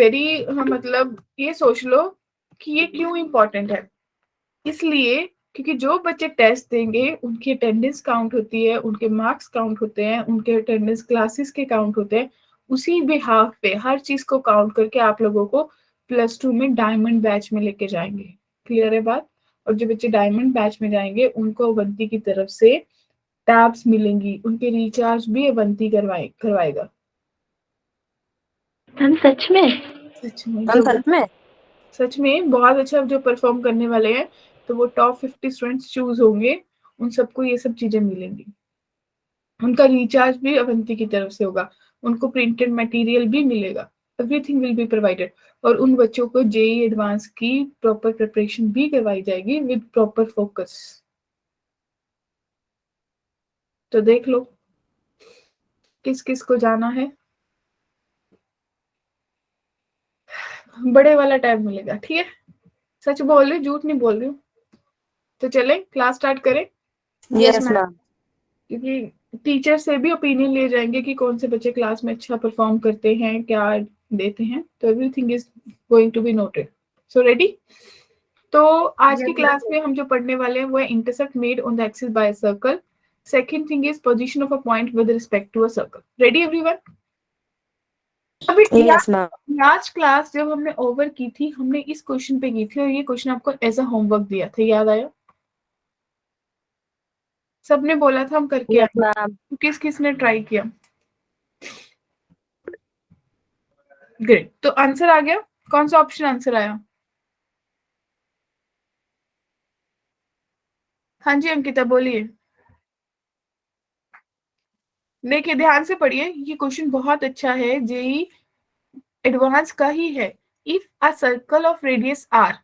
Very, मतलब ये सोच लो कि ये क्यों इम्पोर्टेंट है। इसलिए क्योंकि जो बच्चे टेस्ट देंगे उनकी अटेंडेंस काउंट होती है, उनके मार्क्स काउंट होते हैं, उनके अटेंडेंस क्लासेस के काउंट होते हैं। उसी बिहाफ पे हर चीज को काउंट करके आप लोगों को +2 में डायमंड बैच में लेके जाएंगे। क्लियर है बात? और जो बच्चे डायमंड बैच में जाएंगे उनको अवंती की तरफ से टैब्स मिलेंगी, उनके रिचार्ज भी अवंती करवाएगा। हम सच में सच में हम सच में सच में बहुत अच्छा जो परफॉर्म करने वाले हैं तो वो टॉप 50 स्टूडेंट्स चूज होंगे, उन सबको ये सब चीजें मिलेंगी। उनका रिचार्ज भी अवंती की तरफ से होगा, उनको प्रिंटेड मटेरियल भी मिलेगा, एवरीथिंग विल बी प्रोवाइडेड। और उन बच्चों को जेई एडवांस की प्रॉपर प्रिपरेशन भी करवाई जाएगी विद प्रॉपर फोकस। तो देख लो किस किस को जाना है, बड़े वाला टाइम मिलेगा। ठीक है, सच बोल रही हूँ, झूठ नहीं बोल रही हूँ। तो चले क्लास स्टार्ट करें, यस मैम। क्योंकि टीचर से भी ओपिनियन लिए जाएंगे कि कौन से बच्चे क्लास में अच्छा परफॉर्म करते हैं, क्या देते हैं। तो everything is going to be noted. So ready? तो आज की क्लास में हम जो पढ़ने वाले हैं वो है intersect made on the axis by a circle. Second thing is position of a point with respect to a circle. Ready everyone? अभी यस मैम। लास्ट क्लास जब हमने ओवर की थी हमने इस क्वेश्चन पे की थी और ये क्वेश्चन आपको एज अ होमवर्क दिया था, याद आया? सबने बोला था हम करके यस आए, मैम। किस किसने ट्राई किया? ग्रेट। तो आंसर आ गया, कौन सा ऑप्शन आंसर आया? हाँ जी अंकिता बोलिए। देखिए ध्यान से पढ़िए, ये क्वेश्चन बहुत अच्छा है, जेई एडवांस का ही है। If a circle of radius R,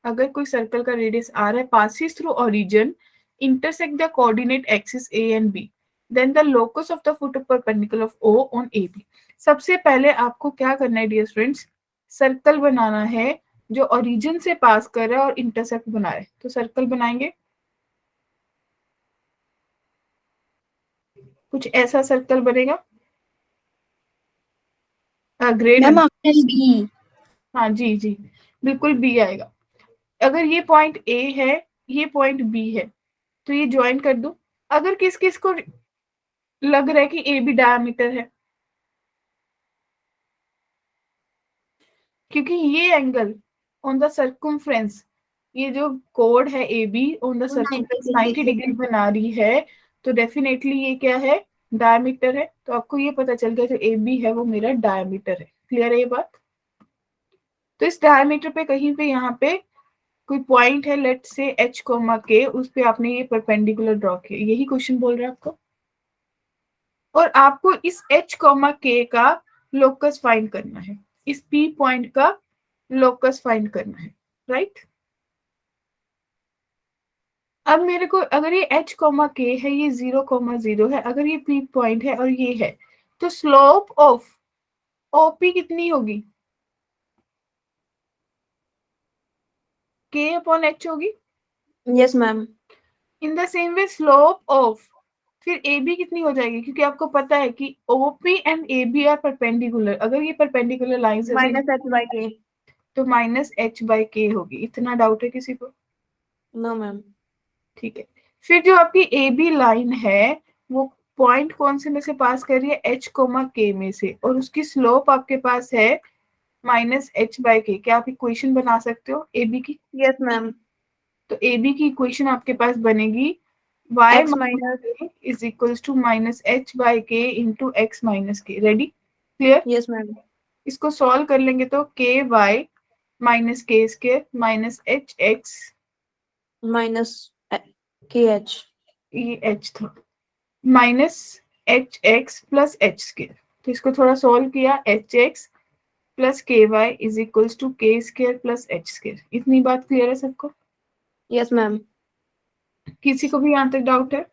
अगर कोई सर्कल का रेडियस आर है, passes through origin, intersect the coordinate axis a and b, then the locus of the foot perpendicular of o on ab। सबसे पहले आपको क्या करना है डियर स्टूडेंट्स, सर्कल बनाना है जो ओरिजिन से पास कर रहा है और इंटरसेक्ट बना रहा है। तो सर्कल बनाएंगे, कुछ ऐसा सर्कल बनेगा। ग्रेट। Ma'am option B. हाँ जी जी, बिल्कुल बी आएगा। अगर ये पॉइंट ए है, ये पॉइंट बी है, तो ये ज्वाइन कर दो। अगर किस किस को लग रहा है कि ए बी डायमीटर है, क्योंकि ये एंगल ऑन द सर्कमफ्रेंस, ये जो कोड है A be on the circumference 90 degree बना रही है, तो डेफिनेटली ये क्या है, डायमीटर है। तो आपको ये पता चल गया जो ए बी है वो मेरा डायमीटर है। क्लियर है ये बात? तो इस डायमीटर पे कहीं पे यहाँ पे कोई पॉइंट है, लेट से एच कोमा के, उस पे आपने ये परपेंडिकुलर ड्रॉ किया, यही क्वेश्चन बोल रहा है आपको। और आपको इस एच कोमा के का लोकस फाइंड करना है, इस पी पॉइंट का लोकस फाइंड करना है, राइट? अब मेरे को अगर ये एच कोमा के है, ये 0,0 है, अगर ये पी पॉइंट है और ये है, तो स्लोप ऑफ ओपी कितनी होगी? के अपॉन एच होगी। Yes ma'am. In the same way slope of फिर ए बी कितनी हो जाएगी, क्योंकि आपको पता है कि OP and A B are perpendicular. अगर ये परपेंडिकुलर लाइन है माइनस एच बाई के। तो -h/k होगी। इतना डाउट है किसी को? No ma'am. ठीक है। फिर जो आपकी ए बी लाइन है वो पॉइंट कौन से में से पास कर रही है, h कोमा k में से, और उसकी स्लोप आपके पास है -h/k। क्या आप इक्वेशन बना सकते हो ए बी की? Yes ma'am. तो ए बी की इक्वेशन आपके पास बनेगी y x minus is equals to -h/k into x minus k. Ready? Clear? Yes ma'am. इसको सॉल्व कर लेंगे तो ky minus k square minus h x, minus k h, ये h था, minus h x plus h square. तो इसको थोड़ा solve किया, h x plus k y is equals to k square plus h square. इतनी बात clear है सबको? Yes ma'am. किसी को भी यहाँ तक डाउट है?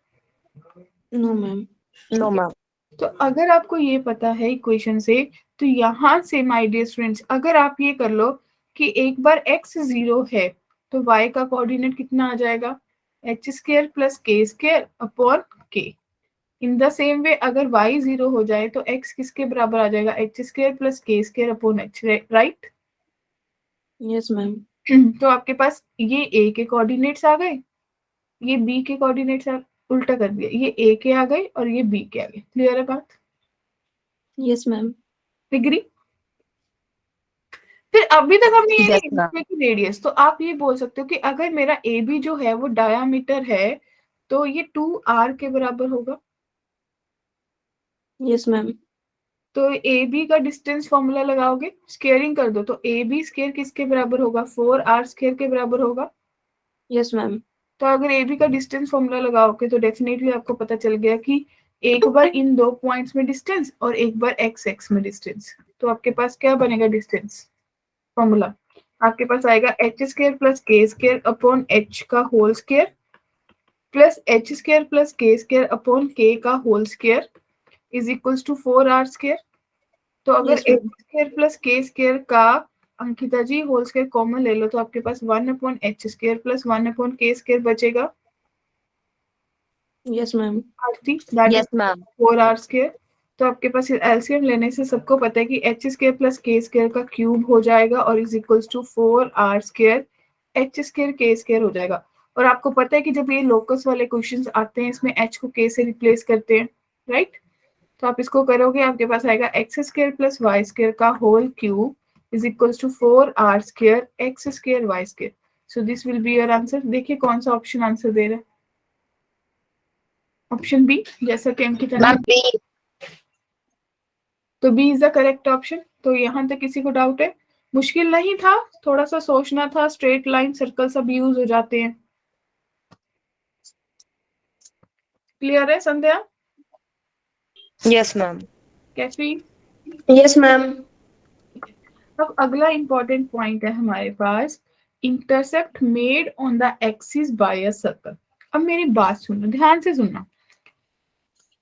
No ma'am. No ma'am. तो अगर आपको ये पता है इक्वेशन से, तो यहाँ से माय डियर स्टूडेंट्स अगर आप ये कर लो कि एक बार x 0 है तो y का कोऑर्डिनेट कितना आ जाएगा, H square plus k square upon के। इन द सेम वे अगर y 0 हो जाए तो x किसके बराबर आ जाएगा, एच स्क्र प्लस के square upon H, right. Yes ma'am. तो आपके पास ये a के कोऑर्डिनेट्स आ गए, ये b के कोऑर्डिनेट्स उल्टा कर दिया, ये a के आ गए और ये b के आ गए। क्लियर है बात? Yes ma'am. डिग्री। फिर अभी तक हमने ये Yes, नहीं ma'am. देखा कि रेडियस, तो आप ये बोल सकते हो कि अगर मेरा ए बी जो है वो डायामीटर है तो ये 2r के बराबर होगा। Yes ma'am. तो ए बी का डिस्टेंस फॉर्मूला लगाओगे, स्केयरिंग कर दो, तो ए बी स्केयर किसके बराबर होगा, 4r स्केयर के बराबर होगा। Yes ma'am. तो अगर ए बी का डिस्टेंस फॉर्मूला लगाओगे तो डेफिनेटली आपको पता चल गया कि एक बार इन दो पॉइंट्स में डिस्टेंस और एक बार एक्स एक्स में डिस्टेंस। तो आपके पास क्या बनेगा डिस्टेंस फॉर्मूला, आपके पास आएगा h square plus k square upon h का whole square plus h square plus k square upon k का whole square is equals to 4r square. तो अगर Yes, h ma'am. Square plus k square का Ankita ji whole square common ले लो तो आपके पास 1 upon h square plus 1 upon k square बचेगा। Yes, ma'am. Aarti that Yes, is ma'am. 4r square. तो आपके पास एलसीएम लेने से सबको पता है कि h square plus k square का क्यूब हो जाएगा और is equals to 4r square h square k square हो जाएगा। और आपको पता है कि जब ये लोकस वाले क्वेश्चंस आते हैं इसमें एच को के से रिप्लेस करते हैं, राइट। तो आप इसको करोगे आपके पास आएगा x square plus y square का whole cube is equals to 4r square x square y square. So this will be your answer. देखिए कौन सा ऑप्शन आंसर दे रहा है, ऑप्शन बी, जैसा कि अंकिता ने। Ma'am, B. तो B is the correct option. तो यहाँ तक किसी को डाउट है? मुश्किल नहीं था, थोड़ा सा सोचना था, स्ट्रेट लाइन सर्कल सब यूज हो जाते हैं। क्लियर है संध्या? Yes, ma'am. Kaifi? Yes, ma'am. अब अगला इंपॉर्टेंट पॉइंट है हमारे पास, intercept made on the axis by a circle. अब मेरी बात सुनो, ध्यान से सुनना।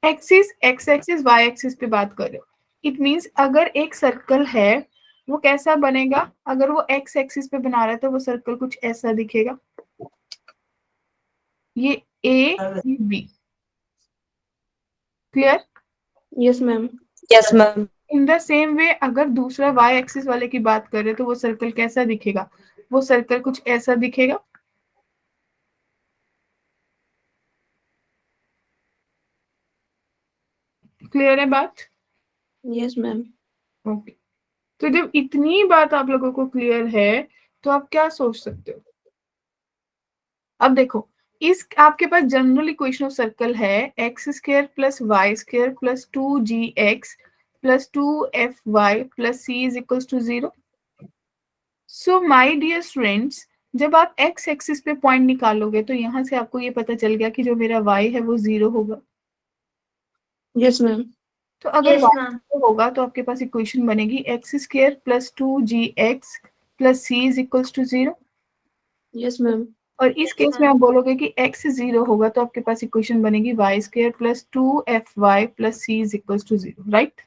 Axis x axis y axis पे बात कर रहे हो, इट मींस अगर एक सर्कल है वो कैसा बनेगा, अगर वो एक्स एक्सिस पे बना रहा है तो वो सर्कल कुछ ऐसा दिखेगा, ये A B. Clear? Yes, ma'am. Yes, ma'am. In the same way अगर दूसरा वाई एक्सिस वाले की बात करें तो वो सर्कल कैसा दिखेगा, वो सर्कल कुछ ऐसा दिखेगा। क्लियर है बात? Yes, ma'am. ओके। तो जब इतनी बात आप लोगों को क्लियर है तो आप क्या सोच सकते हो? अब देखो, इस आपके पास जनरल इक्वेशन ऑफ सर्कल है x square plus y square plus 2gx plus 2fy plus c is equals to 0। So my dear students, जब आप एक्स एक्सिस पे पॉइंट निकालोगे तो यहाँ से आपको ये पता चल गया कि जो मेरा y है वो 0 होगा। Yes, ma'am. तो अगर y 0 होगा तो आपके पास इक्वेशन बनेगी x square plus 2gx plus c is equals to 0। Yes, ma'am. और इस केस में आप बोलोगे कि x 0 होगा तो आपके पास इक्वेशन बनेगी y square plus 2fy plus c is equals to 0, right.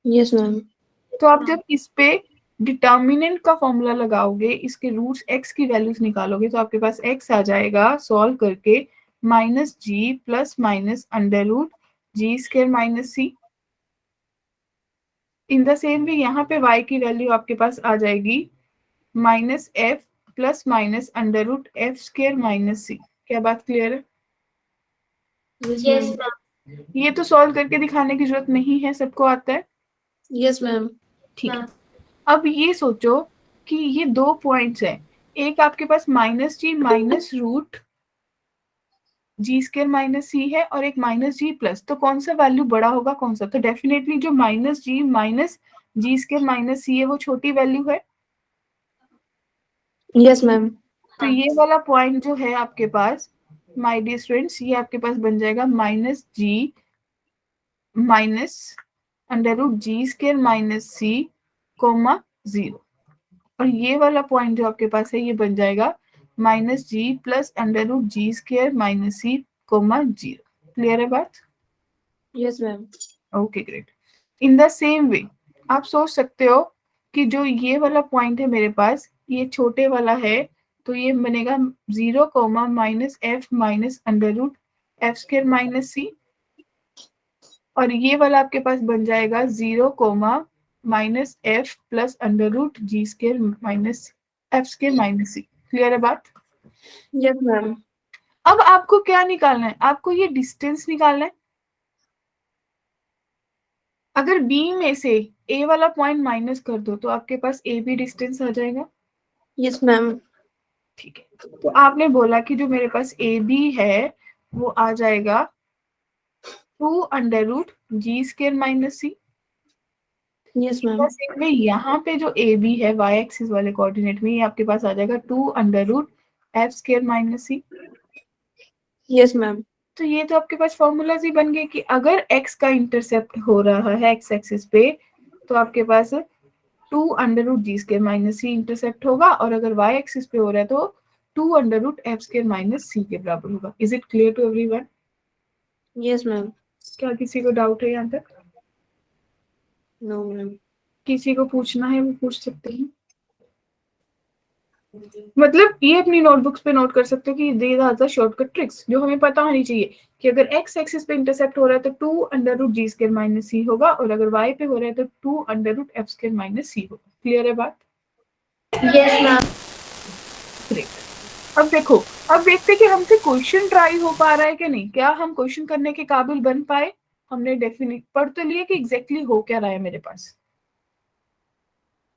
Yes, ma'am. तो आप जब इस पे डिटर्मिनेंट का फॉर्मूला लगाओगे, इसके रूट्स x की वैल्यूज निकालोगे तो आपके पास x आ जाएगा सॉल्व करके minus g plus minus under root g square minus c. In the same way यहाँ पे y की वैल्यू आपके पास आ जाएगी minus f plus minus under root f square minus c. क्या बात क्लियर है? Yes, ma'am. ये तो सॉल्व करके दिखाने की जरूरत नहीं है, सबको आता है। Yes, ma'am. ठीक है। अब ये सोचो कि ये दो पॉइंट्स हैं, एक आपके पास माइनस जी minus root g square minus सी है और एक माइनस जी प्लस, तो कौन सा वैल्यू बड़ा होगा कौन सा? तो डेफिनेटली जो माइनस जी स्क्वायर माइनस सी है वो छोटी वैल्यू है। Yes, ma'am. तो ये वाला पॉइंट जो है आपके पास माय डियर स्टूडेंट्स, ये आपके पास बन जाएगा माइनस जी minus under root g square minus C comma 0। और ये वाला पॉइंट जो आपके पास है ये बन जाएगा minus g plus under root g square minus C comma 0। Clear है बात? Yes, ma'am. Okay great. In the same वे आप सोच सकते हो कि जो ये वाला पॉइंट है मेरे पास ये छोटे वाला है, तो ये बनेगा 0 comma minus f minus under root f square minus c. और ये वाला आपके पास बन जाएगा 0 comma minus f plus under root g square minus f square minus c. Clear है बात? Yes, ma'am. अब आपको क्या निकालना है? आपको ये डिस्टेंस निकालना है। अगर बी में से ए वाला पॉइंट माइनस कर दो तो आपके पास ए बी डिस्टेंस आ जाएगा। Yes, ma'am. ठीक है, तो आपने बोला कि जो मेरे पास ए बी है वो आ जाएगा 2 under root g square minus c. Yes, ma'am. में यहाँ पे जो ए बी है वाई एक्सिस वाले कोऑर्डिनेट में, ये आपके पास आ जाएगा 2 under root f square minus c. Yes, ma'am. तो ये तो आपके पास फॉर्मूलाज ही बन गए कि अगर x का इंटरसेप्ट हो रहा है x एक्सिस पे तो आपके पास 2 under root g square minus सी इंटरसेप्ट होगा, और अगर y एक्सिस पे हो रहा है तो 2 under root f square minus c के बराबर होगा। Is it clear to everyone? Yes, ma'am. क्या किसी को डाउट है यहाँ तक? No, ma'am. किसी को पूछना है वो पूछ सकते हैं। मतलब ये अपनी नोटबुक्स पे नोट कर सकते हो कि these are the shortcut tricks जो हमें पता होनी चाहिए कि अगर x एक्सिस पे इंटरसेप्ट हो रहा है तो 2 under root g square minus c होगा, और अगर y पे हो रहा है तो 2 under root f square minus c होगा। क्लियर है बात? Yes, ma'am. ग्रेट। अब देखो, अब देखते हैं कि हमसे क्वेश्चन ट्राई हो पा रहा है कि नहीं। क्या हम क्वेश्चन करने के काबिल बन पाए? हमने डेफिनेट पढ़ तो लिया कि एग्जैक्टली हो क्या रहा है मेरे पास।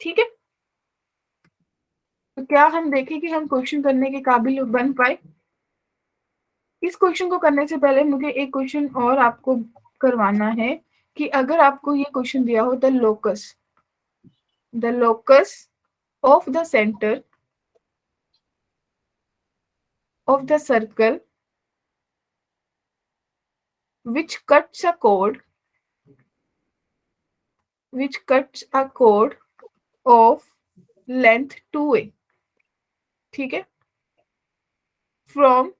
ठीक है, तो क्या हम देखें कि हम क्वेश्चन करने के काबिल बन पाए? इस क्वेश्चन को करने से पहले मुझे एक क्वेश्चन और आपको करवाना है कि अगर आपको ये क्वेश्चन दिया हो the locus of the centre of the circle which cuts a chord of length 2a, ठीक है, from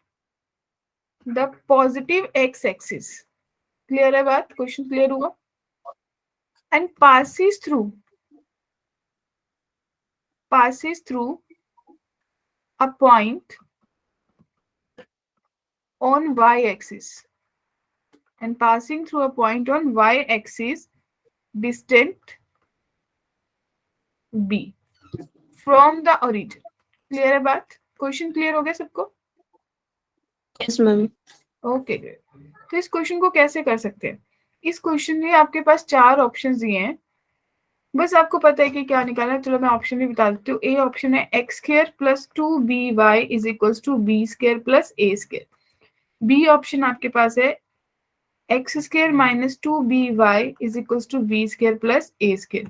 the positive x axis। Clear है बात? क्वेश्चन क्लियर हुआ? And passes through a point on y axis and passing through a point on y axis distant b from the origin। Clear है बात? Question clear हो गया सबको? Yes, ma'am. Okay great. तो इस क्वेश्चन को कैसे कर सकते हैं? इस क्वेश्चन में आपके पास 4 ऑप्शन दिए हैं, बस आपको पता है कि क्या निकालना है। चलो मैं ऑप्शन भी बता देती हूँ। ए ऑप्शन है x square plus 2by is equals to b square plus a square. B option आपके पास है x square minus 2by is equals to b square plus a square.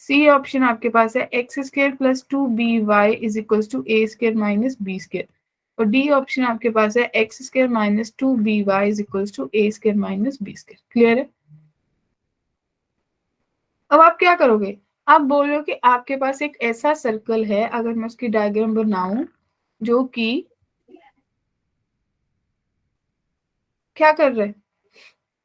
C option आपके पास है x square plus 2by is equals to a square minus b square. और D option आपके पास है x square minus 2by is equals to a square minus b square. Clear है? अब आप क्या करोगे? आप बोल रहे हो कि आपके पास एक ऐसा सर्कल है, अगर मैं उसकी डायग्राम बनाऊं, जो कि क्या कर रहे हैं,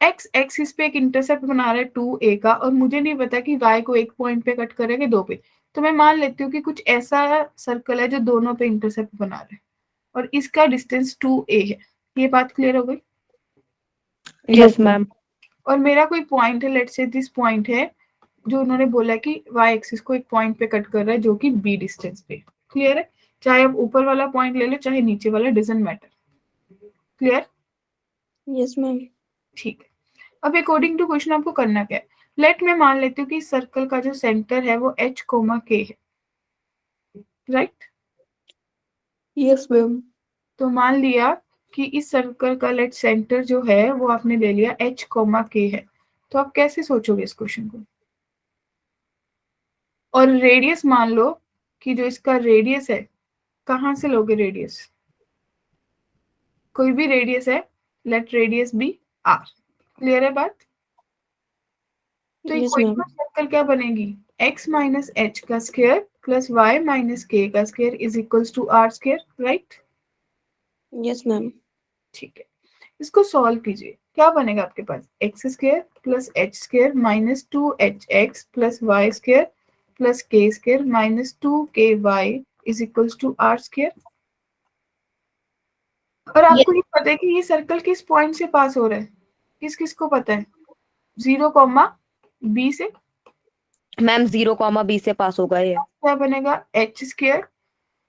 एक्स एक्सिस पे एक इंटरसेप्ट बना रहा है 2a का, और मुझे नहीं पता कि y को एक पॉइंट पे कट करेगा 2 पे। तो मैं मान लेती हूँ कि कुछ ऐसा सर्कल है जो दोनों पे इंटरसेप्ट बना रहा है और इसका डिस्टेंस 2a है। ये बात क्लियर हो गई? Yes, ma'am. और मेरा कोई पॉइंट है, लेट्स से दिस पॉइंट है जो उन्होंने बोला कि y एक्सिस को एक पॉइंट पे कट कर रहा है जो कि b डिस्टेंस पे। क्लियर है? चाहे आप ऊपर वाला पॉइंट ले लो चाहे नीचे वाला, doesn't matter. Clear? Yes, ma'am. ठीक है। अब अकॉर्डिंग टू क्वेश्चन आपको करना क्या है? लेट मैं मान लेती हूँ कि सर्कल का जो सेंटर है वो h, k है, राइट? Yes, ma'am. तो मान लिया कि इस सर्कल का लेट सेंटर जो है वो आपने ले लिया h, k है। तो आप कैसे सोचोगे इस क्वेश्चन को? और रेडियस मान लो कि जो इसका रेडियस है, कहाँ से लोगे रेडियस? कोई भी रेडियस है, let radius be r. Clear है बात? तो Yes, ma'am. सर्कल क्या बनेगी? x माइनस एच का square plus y minus k का square is equals to r square, right? Yes, ma'am. ठीक है, इसको सॉल्व कीजिए। क्या बनेगा आपके पास? X square plus h square minus 2hx प्लस y square plus k square minus 2ky is equals to r square. और आपको ये पता है कि ये सर्कल किस पॉइंट से पास हो रहा है? किस किस को पता है? 0,b से मैम 0,b से पास होगा ये। क्या बनेगा, h square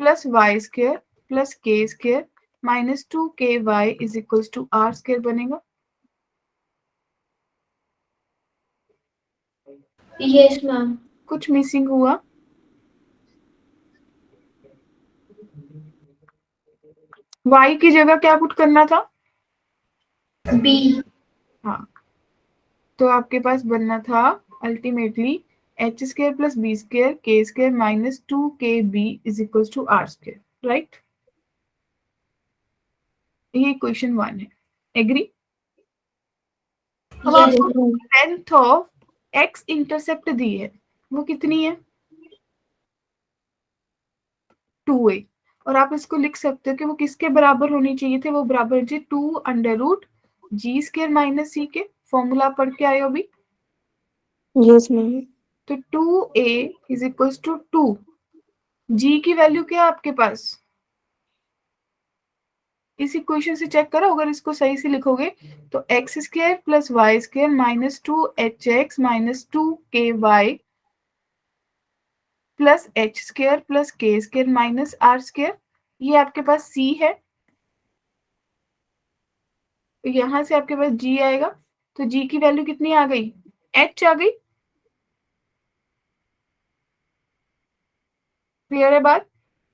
plus y square plus k square minus 2ky is equal to r square बनेगा। Yes ma'am. कुछ मिसिंग हुआ? y की जगह क्या पुट करना था, बी। हाँ, तो आपके पास बनना था ultimately h square plus b square k square minus 2kb is equal to r square, right. ये क्वेश्चन 1 है, एग्री। अब आपको लेंथ ऑफ एक्स इंटरसेप्ट दी है, वो कितनी है, 2a, और आप इसको लिख सकते हो कि वो किसके बराबर होनी चाहिए थे, वो बराबर होनी चाहिए 2√g स्क्वायर माइनस c के। फॉर्मूला पढ़ के आए हो अभी, यस मैम। तो 2a is equal to 2, g की वैल्यू क्या है आपके पास, इस इक्वेशन से चेक करो, अगर इसको सही से लिखोगे तो x square plus y square minus 2hx minus 2ky plus h square plus k square minus r square, ये आपके पास c है, तो यहां से आपके पास g आएगा, तो g की वैल्यू कितनी आ गई, h आ गई। क्लियर है बात,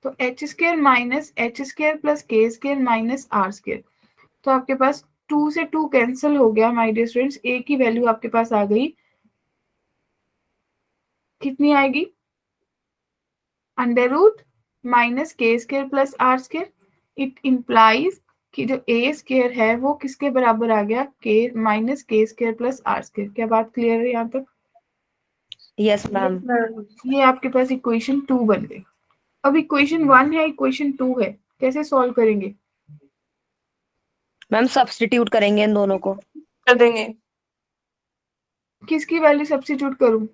तो h square minus h square plus k square minus r square, तो आपके पास 2 से 2 कैंसिल हो गया माय डियर स्टूडेंट्स, a की वैल्यू आपके पास आ गई, कितनी आएगी, under root minus k square plus r square. It implies कि जो ए स्क्वायर है वो किसके बराबर आ गया, के minus k square plus r square. क्या बात क्लियर है यहाँ तक? Yes ma'am. ये आपके पास इक्वेशन 2 बन गई। अब इक्वेशन 1 है, इक्वेशन 2 है, कैसे सॉल्व करेंगे? मैम सब्स्टिट्यूट करेंगे इन दोनों को। कर देंगे किसकी वैल्यू सब्स्टिट्यूट करूं,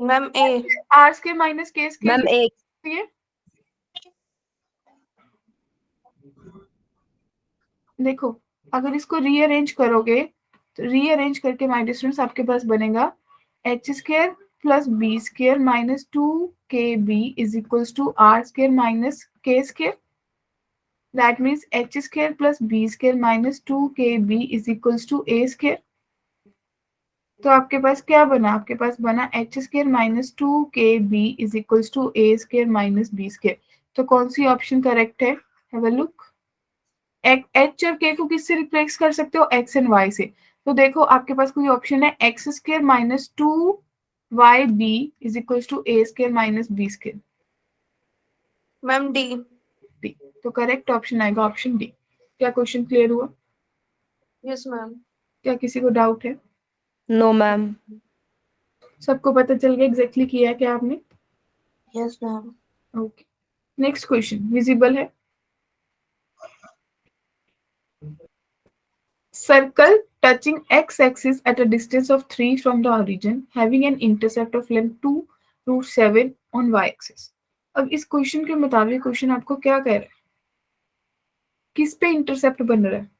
ma'am. A. R square minus k square ma'am एक की है, देखो अगर इसको रीअरेंज करोगे तो रीअरेंज करके माय डिस्टेंस आपके पास बनेगा h square plus b square minus 2kb is equals to r square minus k square, that means h square plus b square minus 2kb is equals to a square. तो आपके पास क्या बना, आपके पास बना h square minus 2kb is equals to a square minus b square. तो कौन सी ऑप्शन करेक्ट है, हैव अ लुक। एच और के को किससे रिप्लेस कर सकते हो, एक्स एंड वाई से, तो देखो आपके पास कोई ऑप्शन है x square minus 2yb is equal to a square minus b square, ma'am D. D, तो करेक्ट ऑप्शन आएगा ऑप्शन डी। क्या क्वेश्चन क्लियर हुआ? Yes ma'am. क्या किसी को डाउट है? No ma'am. सबको पता चल गया एग्जैक्टली किया है क्या आपने? Yes ma'am. Okay, next question visible है। Circle touching x-axis at a distance of 3 from the origin, having an intercept of length 2√7 on y-axis. अब इस क्वेश्चन के मुताबिक क्वेश्चन आपको क्या कह रहा है, किस पे इंटरसेप्ट बन रहा है?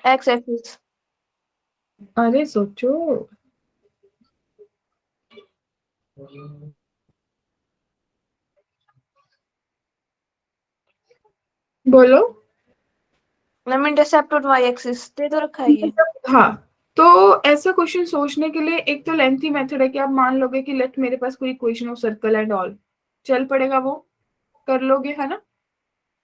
X axis. अरे सोचो, बोलो। मैम इंटरसेप्ट और वाई एक्सिस दे तो रखा है ये। हाँ, तो ऐसा क्वेश्चन सोचने के लिए एक तो लेंथी मेथड है कि आप मान लोगे कि लेट मेरे पास कोई equation of circle and all, चल पड़ेगा, वो कर लोगे है ना।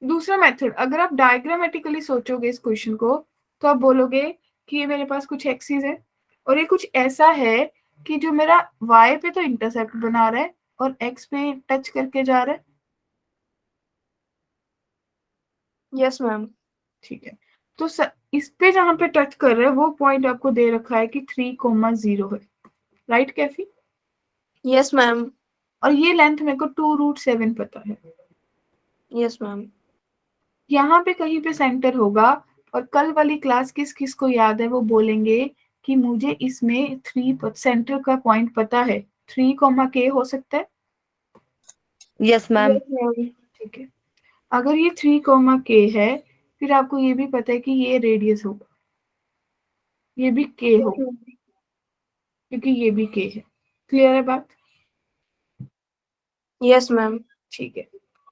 दूसरा मेथड, अगर आप डायग्रामेटिकली सोचोगे इस क्वेश्चन को, तो आप बोलोगे कि ये मेरे पास कुछ एक्सिस है और ये कुछ ऐसा है कि जो मेरा y पे तो इंटरसेप्ट बना रहा है और x पे टच करके जा रहा है। Yes ma'am. ठीक है, तो इस पे जहां पे टच कर रहा है वो पॉइंट आपको दे रखा है कि 3,0 है, राइट कैफी? Yes ma'am. और ये लेंथ मेरे को 2√7 पता है, यस मैम। यहाँ पे कहीं पे सेंटर होगा। और कल वाली क्लास किस किस को याद है, वो बोलेंगे कि मुझे इसमें 3 सेंटर का पॉइंट पता है, 3, k हो सकता है। Yes ma'am. ठीक है, अगर ये 3, k है, फिर आपको ये भी पता है कि ये रेडियस होगा, ये भी k हो, क्योंकि ये भी k है। क्लियर है बात? Yes ma'am. ठीक है,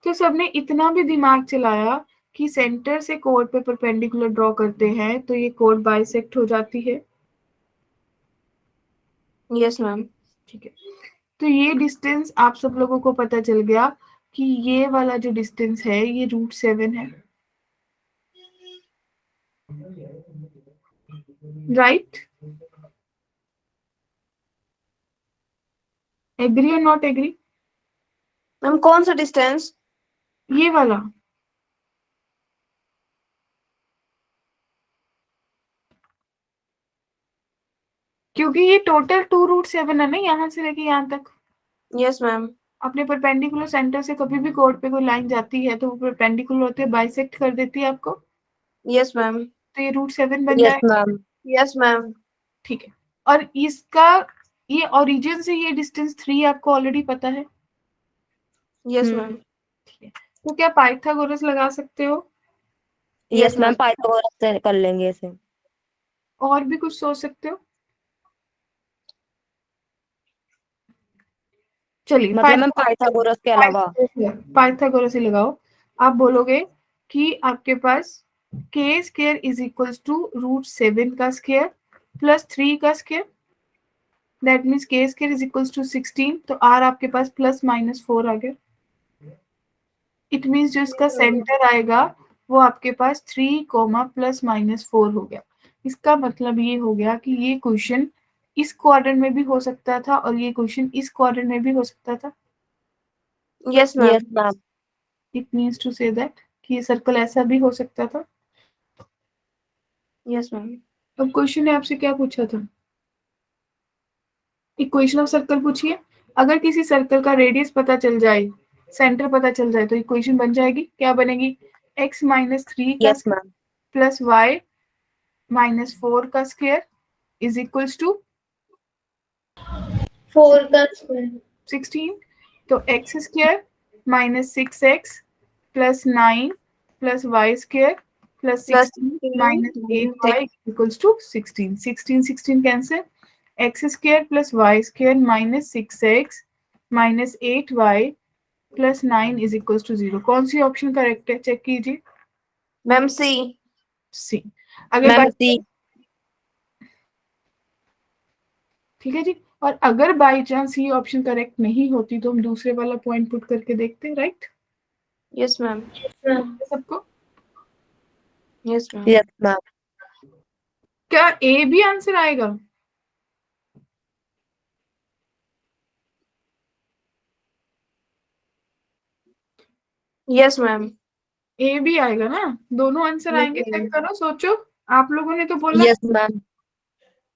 तो सबने इतना भी दिमाग चलाया कि सेंटर से कोड पे परपेंडिकुलर ड्रॉ करते हैं तो ये कोड बाइसेक्ट हो जाती है। Yes ma'am. ठीक है, तो ये डिस्टेंस आप सब लोगों को पता चल गया कि ये वाला जो डिस्टेंस है ये √7 है, राइट? एग्री और नॉट एग्री? मैम कौन सा डिस्टेंस? ये वाला, क्योंकि ये टोटल 2√7 है ना, यहाँ से लेके यहाँ तक। Yes ma'am. अपने परपेंडिकुलर सेंटर से कभी भी कोड पे कोई लाइन जाती है तो वो परपेंडिकुलर होते हैं, बाइसेक्ट कर देती है आपको, यस मैम। तो ये √7 बन यस जाए। मैम। Yes ma'am. ठीक है, और इसका ये ओरिजिन से ये डिस्टेंस 3 आपको ऑलरेडी पता है। Yes ma'am. ठीक है, तो क्या पाइथागोरस लगा सकते हो? यस मैम, पाइथागोरस से कर लेंगे इसे। और भी कुछ सोच सकते हो? चलिए मतलब मैम पाइथागोरस के अलावा। पाइथागोरस ही लगाओ। आप बोलोगे कि आपके पास k² इज इक्वल्स टू √7 का स्क्वायर प्लस 3 का square, that means k² is equals to 16, तो r आपके पास +-4 आ गया। इट मीन्स जो इसका सेंटर आएगा वो आपके पास 3, +-4 हो गया। इसका मतलब ये हो गया कि ये क्वेश्चन इस क्वाड्रेंट में भी हो सकता था और ये क्वेश्चन इस क्वाड्रेंट में भी हो सकता था। Yes ma'am. Yes ma'am. It means to say that कि ये सर्कल ऐसा भी हो सकता था। Yes ma'am. अब क्वेश्चन ने आपसे क्या पूछा था? इक्वेशन ऑफ सर्कल पूछिए। अगर किसी सर्कल का रेडियस पता चल जाए, सेंटर पता चल जाए, तो इक्वेशन बन जाएगी। क्या बनेगी? x - 3 का यस मैम। प्लस y - 4 का स्क्वायर इज इक्वल्स टू 4 का स्क्वायर 16। तो x² - 6x plus 9 plus y square plus 16 - 8y equals to 16। 16 cancel, x² plus y² - 6x - 8y plus 9 is equals to 0। कौन सी ऑप्शन करेक्ट है? Check कीजिए। Ma'am C. C. अगर ma'am by, C. ठीक है जी, और अगर बाई चांस ये ऑप्शन करेक्ट नहीं होती तो हम दूसरे वाला पॉइंट पुट करके देखते हैं, राइट? Yes ma'am. सबको यस मैम। Yes ma'am. क्या ए भी आंसर आएगा? Yes ma'am. ए भी आएगा ना? दोनों आंसर आएंगे, चेक करो, सोचो। आप लोगों ने तो बोला यस मैम।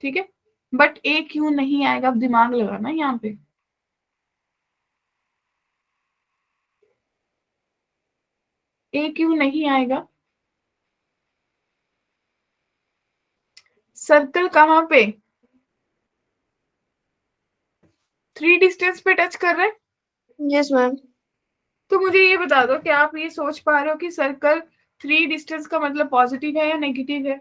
ठीक है, बट ए क्यों नहीं आएगा? अब दिमाग लगाना यहाँ पे। ए क्यों नहीं आएगा? सर्कल कहाँ पे? 3 डिस्टेंस पे टच कर रहे हैं। Yes ma'am. तो मुझे ये बता दो कि आप ये सोच पा रहे हो कि सर्कल 3 डिस्टेंस का मतलब पॉजिटिव है या नेगेटिव है?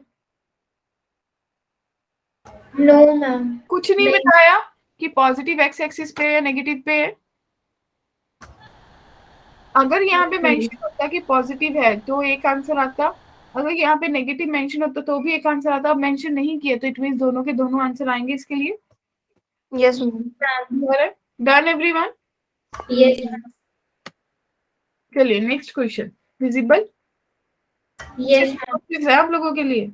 No ma'am. कुछ नहीं बताया कि पॉजिटिव एक्स एक्सिस पे है या नेगेटिव पे है। अगर यहाँ पे मेंशन होता कि पॉजिटिव है तो एक आंसर आता, अगर यहाँ पे नेगेटिव मेंशन होता तो भी एक आंसर आता। अब मेंशन नहीं किया तो इट मींस दोनों के दोनों आंसर आएंगे इसके लिए। Yes ma'am. Done everyone? Yes चलिए नेक्स्ट क्वेश्चन। विजिबल? यस है आप लोगों के लिए।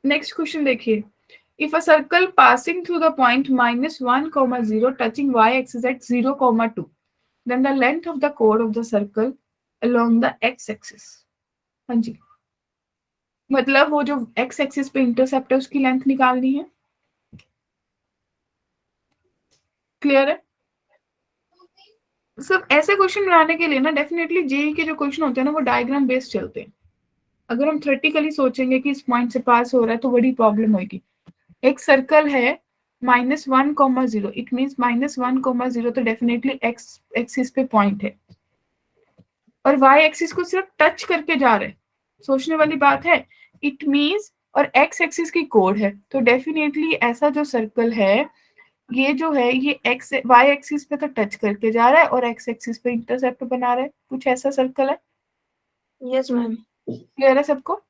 नेक्स्ट क्वेश्चन देखिए। If a circle passing through the point -1, 0 touching y-axis at 0, 2, then the length of the chord of the circle along the x-axis। हाँ जी, मतलब वो जो x-axis पे इंटरसेप्ट है उसकी लेंथ निकालनी है। क्लियर है? सब ऐसे क्वेश्चन बनाने के लिए ना डेफिनेटली जेई के जो क्वेश्चन होते हैं ना वो डायग्राम बेस्ड चलते हैं। अगर हम थ्योरेटिकली सोचेंगे कि इस पॉइंट से पास हो रहा है तो बड़ी प्रॉब्लम होगी। एक सर्कल है -1, 0, इट मीन्स -1, 0 तो डेफिनेटली एक्स एक्सिस पे पॉइंट है और वाई एक्सिस को सिर्फ टच करके जा रहे हैं। सोचने वाली बात है। इट मीन्स और एक्स एक्सिस की कोड है, तो डेफिनेटली ऐसा जो सर्कल है ये जो है ये एक्स वाई एक्सिस पे तो टच करके जा रहा है और एक्स एक्सिस पे इंटरसेप्ट बना रहा है, कुछ ऐसा सर्कल है। Yes, ma'am. क्लियर है सबको?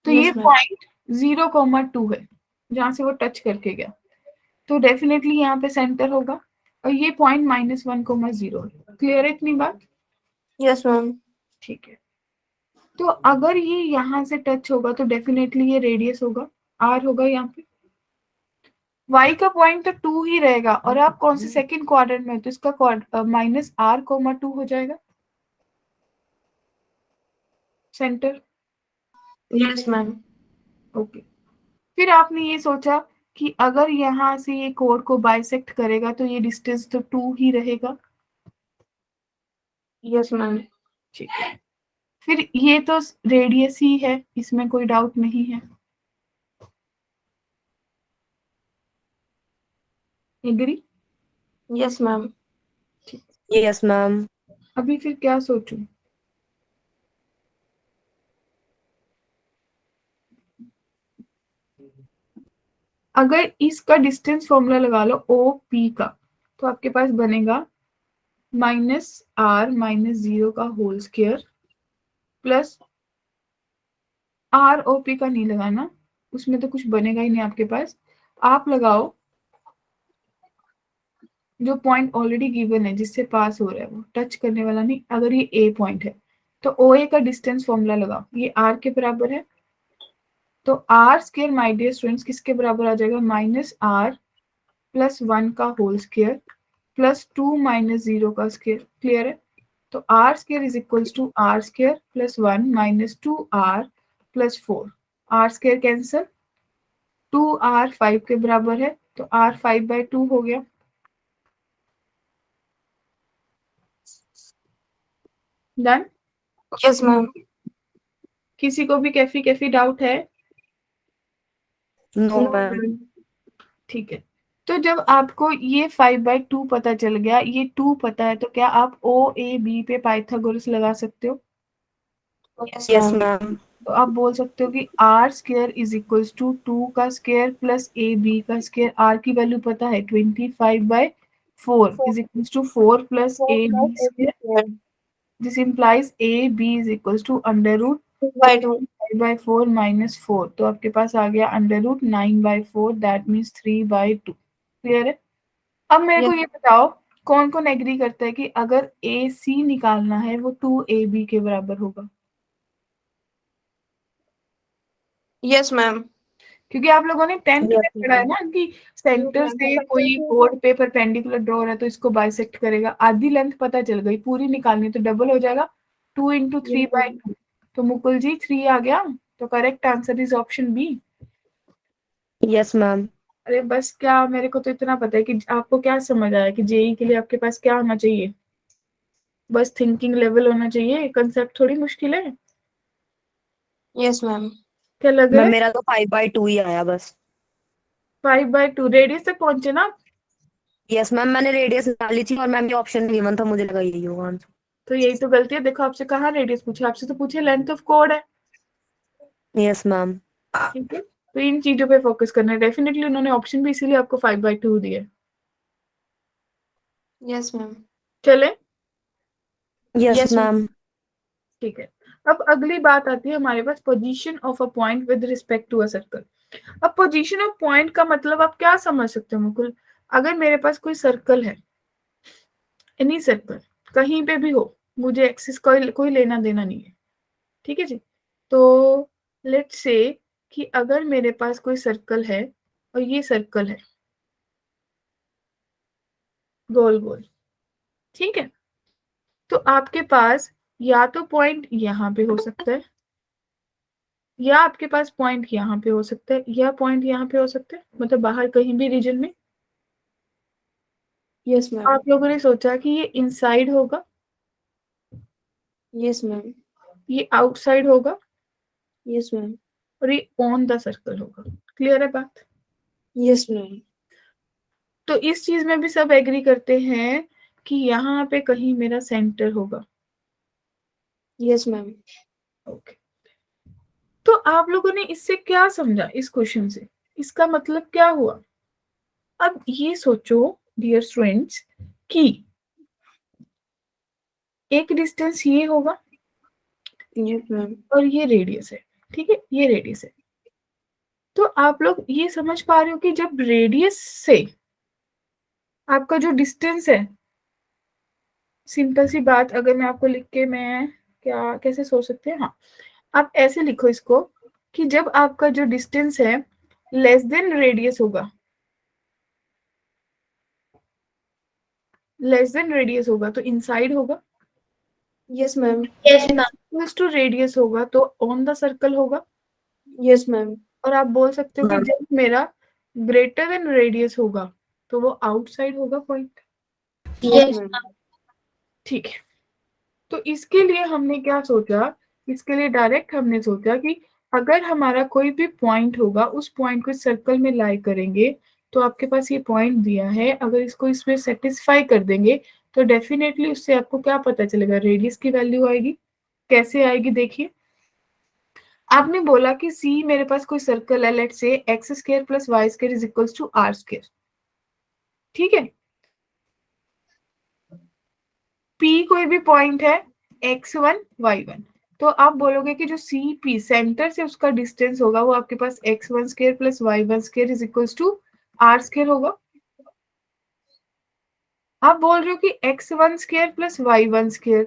तो ये Yes, ma'am. पॉइंट 0,2 है जहां से वो टच करके गया, तो डेफिनेटली यहाँ पे सेंटर होगा और ये पॉइंट -1,0 है। क्लियर है इतनी बात? Yes, ma'am. ठीक है, तो अगर ये यहाँ से टच होगा तो डेफिनेटली ये रेडियस होगा, आर होगा यहाँ पे। y का पॉइंट तो 2 ही रहेगा और आप कौन से सेकंड क्वाड्रेंट में हो, तो इसका -r,2 हो जाएगा सेंटर। Yes, ma'am. ओके, फिर आपने ये सोचा कि अगर यहाँ से ये कोड को बाइसेक्ट करेगा तो ये डिस्टेंस तो 2 ही रहेगा। Yes, ma'am. ठीक है, फिर ये तो रेडियस ही है, इसमें कोई डाउट नहीं है। Agree? Yes, ma'am. Yes ma'am. अभी फिर क्या सोचूं? अगर इसका डिस्टेंस फॉर्मूला लगा लो ओ पी का, तो आपके पास बनेगा -r-0 का whole square plus r o p का नहीं लगाना, उसमें तो कुछ बनेगा ही नहीं आपके पास। आप लगाओ जो पॉइंट ऑलरेडी गिवन है जिससे पास हो रहा है, वो टच करने वाला नहीं। अगर ये ए पॉइंट है तो ओ ए का डिस्टेंस फॉर्मूला लगाओ, ये आर के बराबर है, तो r square my dear students किसके बराबर आ जाएगा, -r+1 का होल स्क्वायर +2 -0 का स्क्वायर। क्लियर है? तो r square is equals to r square +1 -2r +4। R square cancel, 2r 5 के बराबर है, तो r 5/2 हो गया। डन? Yes, ma'am. किसी को भी कैफी कैफी डाउट है? No No, ma'am. ma'am. ठीक है, तो जब आपको ये 5/2 पता चल गया, ये 2 पता है, तो क्या आप ओ ए बी पे पाइथागोरस लगा सकते हो? Yes, yes ma'am. मैम। तो आप बोल सकते हो कि r square is equals to 2 का स्क्वायर प्लस ए बी का स्क्वायर। आर की वैल्यू पता है 25/4 is equals to 4 plus Four A plus B eight square. squared this implies A B is equals to √5/4 by 2. -4, तो आपके पास आ गया √9/4, दैट मीन्स 3/2। क्लियर है? अब मेरे को Yes. ये बताओ कौन कौन एग्री करता है कि अगर ए सी निकालना है वो 2ab के बराबर होगा? Yes, ma'am. क्योंकि आप लोगों ने 10th में यस पढ़ा है मैम। ना कि सेंटर से कोई कोड पे परपेंडिकुलर ड्रॉ है तो इसको बाइसेक्ट करेगा। आधी लेंथ पता चल गई, पूरी निकालनी तो डबल हो जाएगा, 2 × 3/2। तो मुकुल जी 3 आ गया, तो correct answer is option B. Yes ma'am. अरे बस, क्या मेरे को तो इतना पता है कि आपको क्या समझ आया कि जेई के लिए आपके पास क्या होना चाहिए, बस थिंकिंग लेवल होना चाहिए, कंसेप्ट थोड़ी मुश्किल है। Yes, ma'am. क्या लग रहा मैम है? मेरा तो 5/2 ही आया बस। 5/2 रेडियस तक पहुंचे ना? यस मैम, मैंने रेडियस निकाली थी और मैम ये ऑप्शन गिवन था, मुझे लगा यही होगा आंसर। तो यही तो गलती है, देखो आपसे कहाँ रेडियस पूछा, आपसे तो पूछे लेंथ ऑफ कोड है। Yes ma'am. ठीक है, तो इन चीजों पे फोकस करना है। डेफिनेटली उन्होंने ऑप्शन भी इसीलिए आपको 5/2 दिया है। Yes, ma'am. चले? Yes Yes, ma'am. मैम। ठीक है, अब अगली बात आती है हमारे पास position of a point with respect to a circle. अब पोजीशन ऑफ पॉइंट का मतलब आप क्या समझ सकते हो मुकुल? अगर मेरे पास कोई सर्कल है, एनी सर्कल कहीं पे भी हो, मुझे एक्सिस कोई लेना देना नहीं है, ठीक है जी। तो लेट्स से कि अगर मेरे पास कोई सर्कल है और ये सर्कल है गोल गोल, ठीक है, तो आपके पास या तो पॉइंट यहाँ पे हो सकता है, या आपके पास पॉइंट यहाँ पे हो सकता है, या पॉइंट यहाँ पे हो सकता है, मतलब बाहर कहीं भी रीजन में। Yes, ma'am. आप लोगों ने सोचा कि ये इनसाइड होगा, Yes, ma'am. ये आउटसाइड होगा Yes, ma'am. और ये ऑन द सर्कल होगा। क्लियर है बात? Yes, ma'am. तो इस चीज में भी सब एग्री करते हैं कि यहाँ पे कहीं मेरा सेंटर होगा। Yes, ma'am. ओके, तो आप लोगों ने इससे क्या समझा, इस क्वेश्चन से इसका मतलब क्या हुआ? अब ये सोचो डियर स्टूडेंट्स कि एक डिस्टेंस ये होगा Yes, ma'am. और ये रेडियस है, ठीक है, ये रेडियस है। तो आप लोग ये समझ पा रहे हो कि जब रेडियस से आपका जो डिस्टेंस है, सिंपल सी बात अगर मैं आपको लिख के, मैं क्या कैसे सोच सकते हैं, हाँ आप ऐसे लिखो इसको कि जब आपका जो डिस्टेंस है लेस देन रेडियस होगा, लेस देन रेडियस होगा तो इनसाइड होगा, Yes, ma'am. Yes, ma'am. Equals to radius होगा तो ऑन द सर्कल होगा। Yes, ma'am. और आप बोल सकते हो कि हाँ। जब मेरा ग्रेटर देन रेडियस होगा तो वो आउटसाइड होगा पॉइंट। Yes, ma'am. ma'am. ठीक है, तो इसके लिए हमने क्या सोचा, इसके लिए डायरेक्ट हमने सोचा कि अगर हमारा कोई भी पॉइंट होगा उस पॉइंट को सर्कल में लाई करेंगे, तो आपके पास ये पॉइंट दिया है, अगर इसको इसमें सेटिस्फाई कर देंगे तो डेफिनेटली उससे आपको क्या पता चलेगा, रेडियस की वैल्यू आएगी। कैसे आएगी देखिए, आपने बोला कि सी मेरे पास कोई सर्कल है, let's say x square plus y square is equals to r square, ठीक है। पी कोई भी पॉइंट है x1 y1, तो आप बोलोगे कि जो सी पी सेंटर से उसका डिस्टेंस होगा वो आपके पास x1 square plus y1 square is equals to r square होगा। आप बोल रहे हो कि x1 square plus y1 square,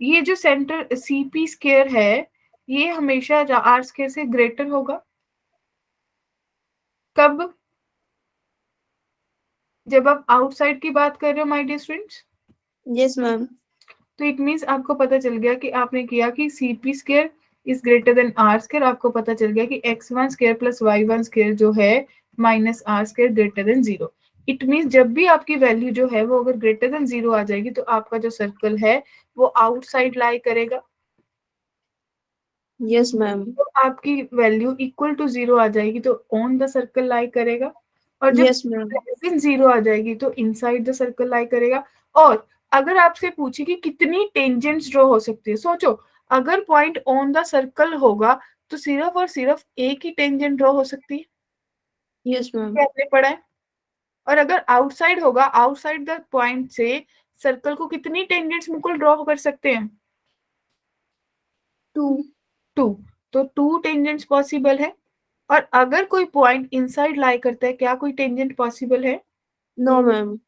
ये जो सेंटर सी पी स्क्वायर है ये हमेशा आर स्क्वायर से ग्रेटर होगा। कब? जब आप आउटसाइड की बात कर रहे हो my dear students. Yes, ma'am. तो इट मीन्स आपको पता चल गया कि आपने किया कि C P square is greater than r square, आपको पता चल गया कि x1 square plus y1 square जो है minus r square greater than 0। It means जब भी आपकी वैल्यू जो है वो अगर ग्रेटर देन 0 आ जाएगी तो आपका जो सर्कल है वो आउटसाइड लाई करेगा। Yes, ma'am. तो आपकी वैल्यू इक्वल टू 0 आ जाएगी तो ऑन द सर्कल लाई करेगा, और जब Yes, ma'am. लेस देन 0 आ जाएगी तो इनसाइड द सर्कल लाई करेगा। और अगर आपसे पूछे कि कितनी टेंजेंट्स ड्रॉ हो सकती है, सोचो अगर पॉइंट ऑन द सर्कल होगा तो सिर्फ और सिर्फ एक ही टेंजेंट ड्रॉ हो सकती है, Yes, ma'am. क्या आपने पढ़ा है। और अगर आउटसाइड होगा, आउटसाइड द पॉइंट से सर्कल को कितनी टेंजेंट्स मुकुल ड्रॉ कर सकते हैं? 2. 2। तो 2 टेंजेंट्स पॉसिबल है। और अगर कोई पॉइंट इनसाइड लाई करता है, क्या कोई टेंजेंट पॉसिबल है? No, ma'am.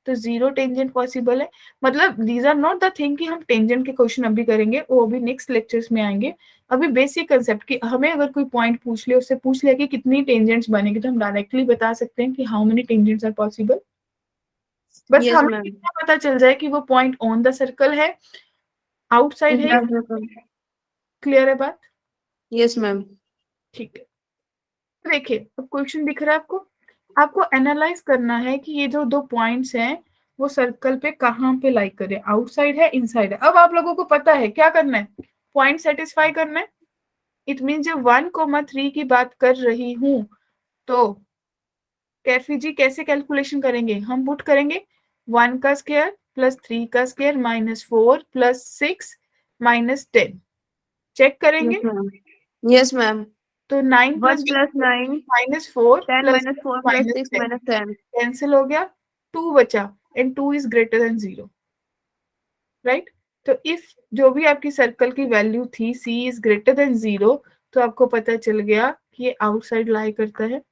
तो 0 टेंजेंट पॉसिबल है। मतलब these are not the thing कि हम टेंजेंट के क्वेश्चन अभी करेंगे, वो अभी नेक्स्ट लेक्चर्स में आएंगे। अभी बेसिक कंसेप्ट कि हमें अगर कोई पॉइंट पूछ ले, उससे पूछ लिया कि कितनी टेंजेंट्स बनेगी, तो हम डायरेक्टली बता सकते हैं कि how many tangents are possible. बस Yes, हमें ma'am. इतना पता चल जाए कि वो पॉइंट ऑन द सर्कल है, आउटसाइड है। Yes, ma'am. क्लियर है बात? Yes, ma'am. ठीक है, देखिए अब क्वेश्चन दिख रहा है आपको। आपको एनालाइज करना है कि ये जो 2 पॉइंट्स हैं वो सर्कल पे कहाँ पे लाई करें, आउटसाइड है इनसाइड है। अब आप लोगों को पता है क्या करना है, पॉइंट सेटिस्फाई करना है। इट मीन जब 1,3 की बात कर रही हूं तो कैफी जी कैसे कैलकुलेशन करेंगे, हम पुट करेंगे 1 का स्क्वायर प्लस 3 का square minus 4 plus 6 minus 10, check करेंगे। Yes, ma'am. Yes, ma'am. तो 9 1 plus plus 9, minus 4 10 plus minus 4 plus minus 6 10 minus 10. Cancel हो गया, 2 बचा, and 2 is greater than 0, right. तो इफ जो भी आपकी सर्कल की वैल्यू थी c इज ग्रेटर देन 0, तो आपको पता चल गया कि ये आउटसाइड लाई करता है,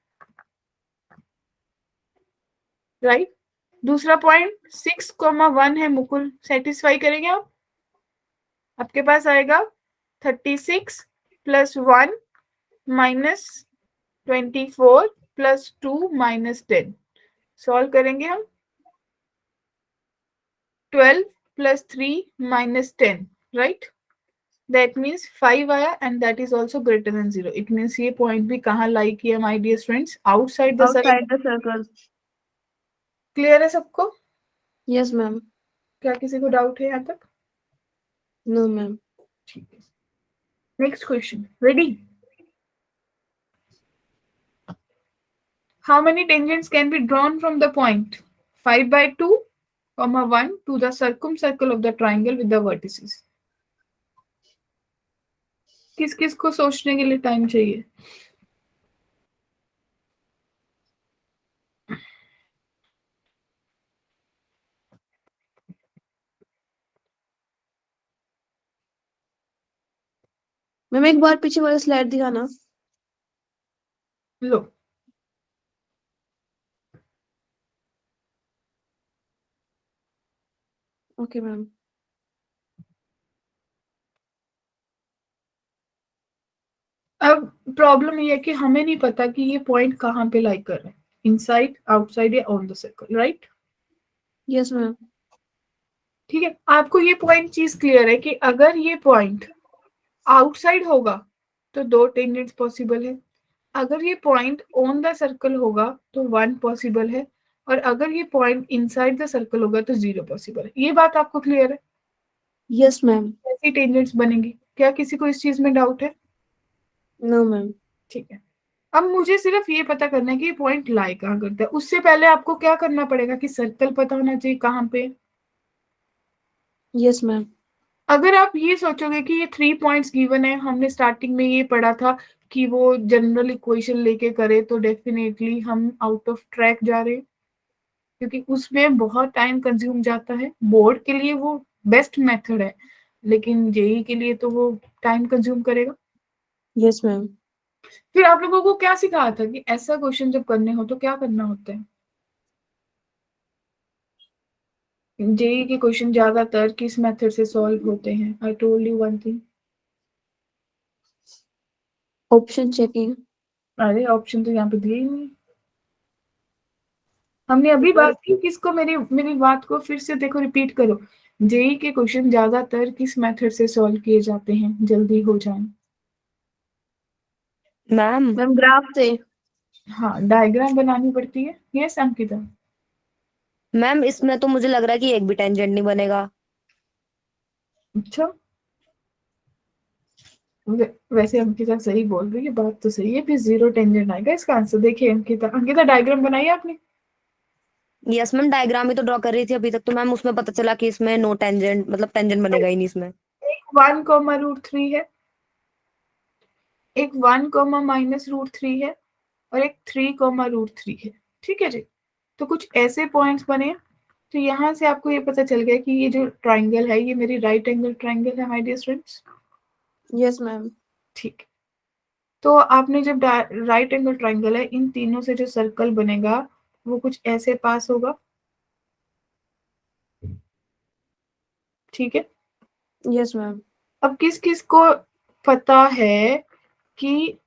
राइट। दूसरा पॉइंट 6,1 है मुकुल, सेटिस्फाई करेंगे आप। आपके पास आएगा 36 plus 1 minus 24 plus 2 minus 10, solve करेंगे हम। 12 plus 3 minus 10, right. That means 5 आया and that is also greater than 0। It means ये पॉइंट भी कहाँ लाई किया my dear friends, outside the circle. Outside the circle. Clear है सबको? Yes, ma'am. क्या किसी को डाउट है यहाँ तक? No, ma'am. ठीक है, next question, ready? How many tangents can be drawn from the point 5/2, 1 to the circumcircle of the triangle with the vertices? किस किस को सोचने के लिए टाइम चाहिए? मैम एक बार पीछे वाला स्लाइड दिखाना। लो, ओके मैम। अब प्रॉब्लम ये है कि हमें नहीं पता कि ये पॉइंट कहाँ पे लाई कर रहे हैं, इनसाइड, आउटसाइड या on the circle, right? Yes ma'am. ठीक है, आपको ये पॉइंट चीज क्लियर है कि अगर ये पॉइंट आउटसाइड होगा तो 2 टेंजेंट्स पॉसिबल है, अगर ये पॉइंट ऑन द सर्कल होगा तो 1 पॉसिबल है, और अगर ये पॉइंट इनसाइड द सर्कल होगा तो 0 पॉसिबल है। ये बात आपको क्लियर है? Yes ma'am. कैसी टेंजेंट्स बनेंगी? क्या किसी को इस चीज में डाउट है? No ma'am. ठीक है, अब मुझे सिर्फ ये पता करना है कि ये पॉइंट लाई कहाँ करता है। उससे पहले आपको क्या करना पड़ेगा कि सर्कल पता होना चाहिए कहाँ पे। Yes ma'am. अगर आप ये सोचोगे कि ये 3 पॉइंट्स गिवन है, हमने स्टार्टिंग में ये पढ़ा था कि वो जनरल इक्वेशन लेके करे, तो डेफिनेटली हम आउट ऑफ ट्रैक जा रहे हैं, क्योंकि उसमें बहुत टाइम कंज्यूम जाता है। बोर्ड के लिए वो बेस्ट मेथड है, लेकिन जेई के लिए तो वो टाइम कंज्यूम करेगा। Yes ma'am. फिर आप लोगों को क्या सिखाया था कि ऐसा क्वेश्चन जब करने हो तो क्या करना होता है? जेई के क्वेश्चन ज्यादातर किस मेथड से सॉल्व होते हैं? I told you one thing. Option checking. अरे ऑप्शन तो यहाँ पे दिए ही नहीं। हमने अभी बात की किसको, मेरी मेरी बात को फिर से देखो, रिपीट करो। जेई के क्वेश्चन ज्यादातर किस मेथड से सॉल्व किए जाते हैं, जल्दी हो जाए? मैम मैम ग्राफ से। हाँ, डायग्राम बनानी पड़ती है। यस अंकिता? मैम इसमें तो मुझे लग रहा है कि एक भी टेंजेंट नहीं बनेगा। अच्छा, वैसे अंकिता सही बोल रही है, बात तो सही है, फिर 0 टेंजेंट आएगा इसका आंसर। देखिए अंकिता, अंकिता डायग्राम बनाई आपने? यस मैम, डायग्राम ही तो ड्रॉ कर रही थी अभी तक, तो मैम उसमें पता चला कि इसमें नो टेंजेंट, मतलब टेंजेंट बनेगा ही नहीं इसमें। एक 1, √3 है, एक 1, -√3 है, और एक 3, √3 है। ठीक है जी, तो कुछ ऐसे पॉइंट्स बने। तो यहाँ से आपको ये पता चल गया कि ये जो ट्राइंगल है ये मेरी राइट एंगल ट्राइंगल है, my dear students. Yes ma'am. ठीक है, तो आपने जब राइट एंगल ट्राइंगल है, इन तीनों से जो सर्कल बनेगा वो कुछ ऐसे पास होगा। ठीक है, यस मैम। अब किस किस को पता है कि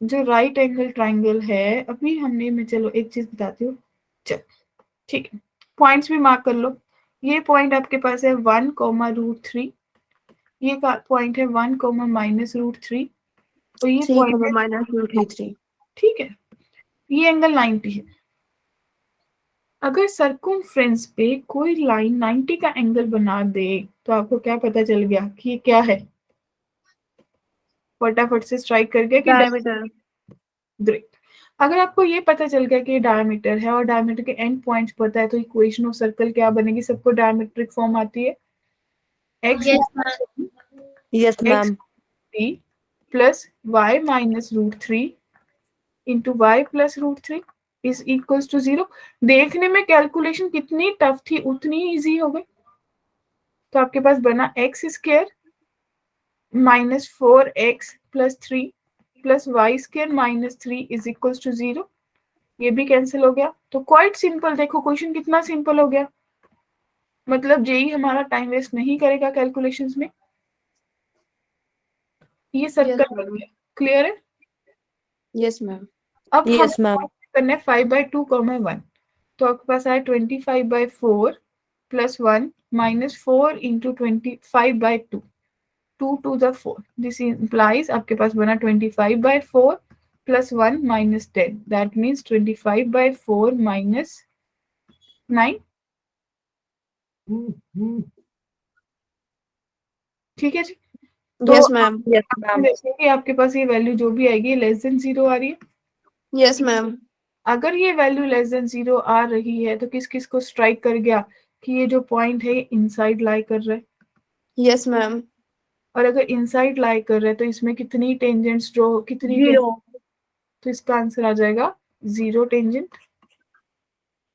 जो राइट एंगल ट्राइंगल है, अभी हमने, मैं चलो एक चीज बताती हूँ। चल ठीक है, पॉइंट्स भी मार्क कर लो। ये पॉइंट आपके पास है 1, ये पॉइंट है 1, -√3, और ये 3, पॉइंट है, -√3। ठीक है, ये एंगल 90 है। अगर सर्कमफ्रेंस पे कोई लाइन 90 का एंगल बना दे तो आपको क्या पता चल गया कि ये क्या है? फटाफट से स्ट्राइक कर गया कि डायमीटर। ग्रेट। अगर आपको ये पता चल गया कि ये डायमीटर है और डायमीटर के एंड पॉइंट्स पता है, तो इक्वेशन ऑफ सर्कल क्या बनेगी? सबको डायमीट्रिक फॉर्म आती है, x Yes, ma'am. Yes x ma'am. Plus y-√3 into y plus √3 is equals to 0। देखने में कैलकुलेशन कितनी टफ थी, उतनी इजी हो गई। तो आपके पास बना x² -4x+3 plus y² -3 is equals to 0। ये भी कैंसिल हो गया। तो क्वाइट सिंपल, देखो क्वेश्चन कितना सिंपल हो गया। मतलब जेई हमारा टाइम वेस्ट नहीं करेगा कैलकुलेशंस में। ये सर्कल बन गया, क्लियर है? Yes ma'am. अब हम यस मैम। करना है 5/2, 1, तो आपके पास आया 25/4 plus 1 -4 into 25/2, 2 to the 4। This implies आपके पास बना 25/4 प्लस 1 -10, दैट मीन्स 25/4 -9। ठीक है जी, तो यस मैम। यस आप मैम। देखिए कि आपके पास ये वैल्यू जो भी आएगी लेस देन 0 आ रही है। Yes ma'am. अगर ये वैल्यू लेस देन 0 आ रही है तो किस किस को स्ट्राइक कर गया कि ये जो पॉइंट है ये इनसाइड लाई कर रहा है? Yes ma'am. और अगर इनसाइड लाई कर रहा है तो इसमें कितनी टेंजेंट्स ड्रॉ, कितनी 0. तो इसका आंसर आ जाएगा 0 tangent.